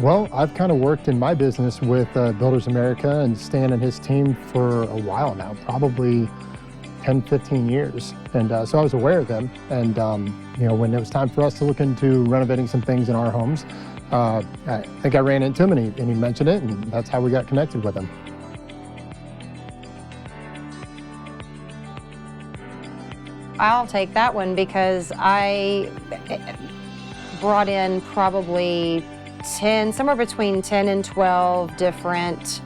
Well, I've kind of worked in my business with Builders America and Stan and his team for a while now, probably 10, 15 years. And so I was aware of them. And, when it was time for us to look into renovating some things in our homes, I think I ran into him and he mentioned it, and that's how we got connected with him. I'll take that one because I brought in probably somewhere between 10 and 12 different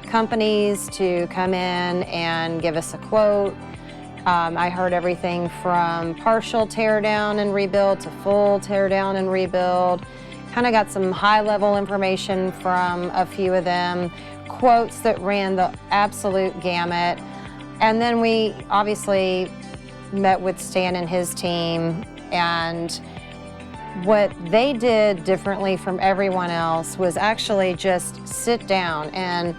companies to come in and give us a quote. I heard everything from partial tear down and rebuild to full tear down and rebuild. Kind of got some high level information from a few of them, quotes that ran the absolute gamut. And then we obviously met with Stan and his team, and what they did differently from everyone else was actually just sit down and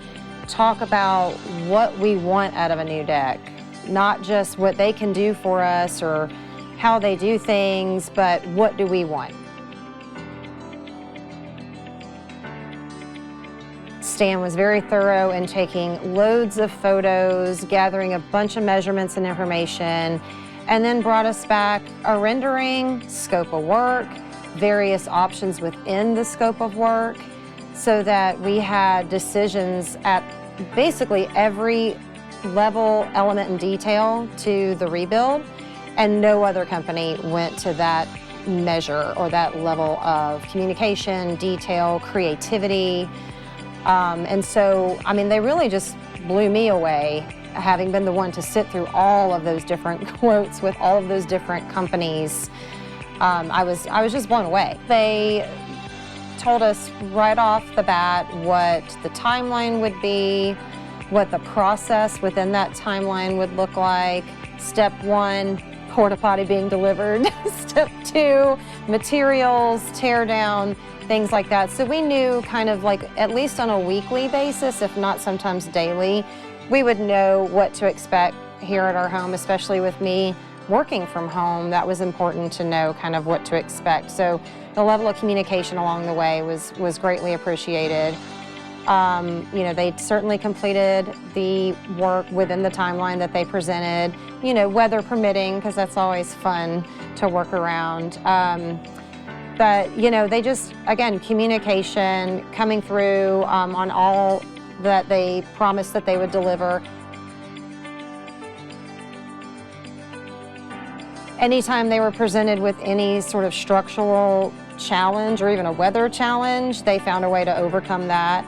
talk about what we want out of a new deck. Not just what they can do for us or how they do things, but what do we want? Stan was very thorough in taking loads of photos, gathering a bunch of measurements and information, and then brought us back a rendering, scope of work, various options within the scope of work, so that we had decisions at basically every level, element, and detail to the rebuild, and no other company went to that measure or that level of communication, detail, creativity. And so, they really just blew me away, having been the one to sit through all of those different quotes with all of those different companies. I was just blown away. They told us right off the bat what the timeline would be, what the process within that timeline would look like. Step 1, porta potty being delivered. Step 2, materials, tear down, things like that. So we knew kind of like at least on a weekly basis, if not sometimes daily, we would know what to expect here at our home, especially with me working from home. That was important to know kind of what to expect. So the level of communication along the way was greatly appreciated. They certainly completed the work within the timeline that they presented, weather permitting, because that's always fun to work around. But they just, again, communication coming through on all that they promised that they would deliver. Anytime they were presented with any sort of structural challenge or even a weather challenge, they found a way to overcome that.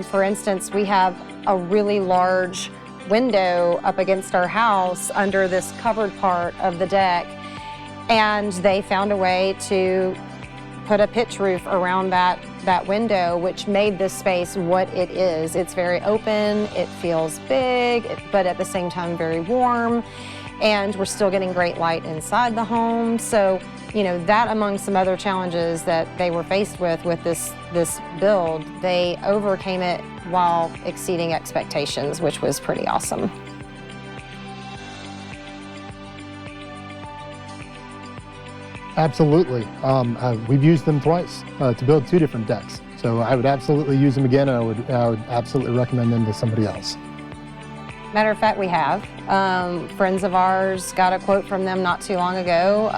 For instance, we have a really large window up against our house under this covered part of the deck, and they found a way to put a pitch roof around that window, which made this space what it is. It's very open, it feels big, but at the same time very warm, and we're still getting great light inside the home. So, that among some other challenges that they were faced with this build, they overcame it while exceeding expectations, which was pretty awesome. Absolutely. We've used them twice to build 2 different decks. So I would absolutely use them again, and I would absolutely recommend them to somebody else. Matter of fact, we have. Friends of ours got a quote from them not too long ago.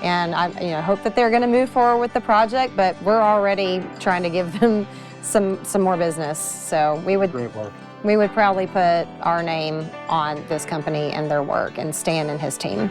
And I hope that they're going to move forward with the project, but we're already trying to give them some more business. So Great work. We would proudly put our name on this company and their work, and Stan and his team.